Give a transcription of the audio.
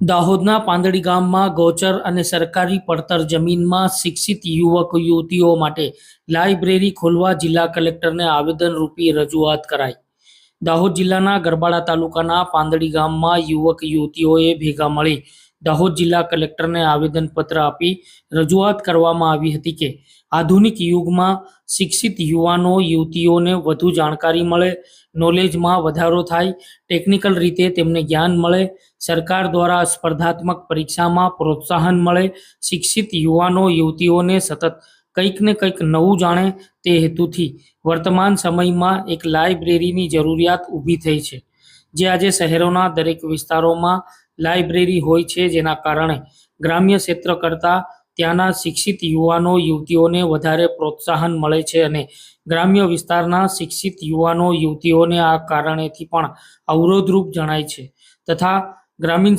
દાહોદના પાંદડી ગામમાં ગૌચર અને સરકારી પડતર જમીનમાં શિક્ષિત યુવક યુવતીઓ માટે લાઇબ્રેરી ખોલવા જિલ્લા કલેક્ટરને આવેદનરૂપી રજૂઆત કરાઈ. દાહોદ જિલ્લાના ગરબાડા તાલુકાના પાંદડી ગામમાં યુવક યુવતીઓએ ભેગા મળી દાહોદ જિલ્લા કલેક્ટરને આવેદનપત્ર આપી રજૂઆત કરવામાં આવી હતી કે આધુનિક યુગમાં શિક્ષિત યુવાનો યુવતીઓને વધુ જાણકારી મળે, નોલેજમાં વધારો થાય, ટેકનિકલ રીતે તેમને જ્ઞાન મળે, સરકાર દ્વારા સ્પર્ધાત્મક પરીક્ષામાં પ્રોત્સાહન મળે, શિક્ષિત યુવાનો યુવતીઓને સતત કંઈક ને કંઈક નવું જાણે તે હેતુથી વર્તમાન સમયમાં એક લાઇબ્રેરીની જરૂરિયાત ઊભી થઈ છે. જે આજે શહેરોના દરેક વિસ્તારોમાં લાઇબ્રેરી હોય છે, જેના કારણે ગ્રામ્ય ક્ષેત્ર કરતાં ત્યાંના શિક્ષિત યુવાનો યુવતીઓને વધારે પ્રોત્સાહન મળે છે અને ગ્રામ્ય વિસ્તારના શિક્ષિત યુવાનો યુવતીઓને આ કારણેથી પણ અવરોધરૂપ જણાય છે તથા ગ્રામીણ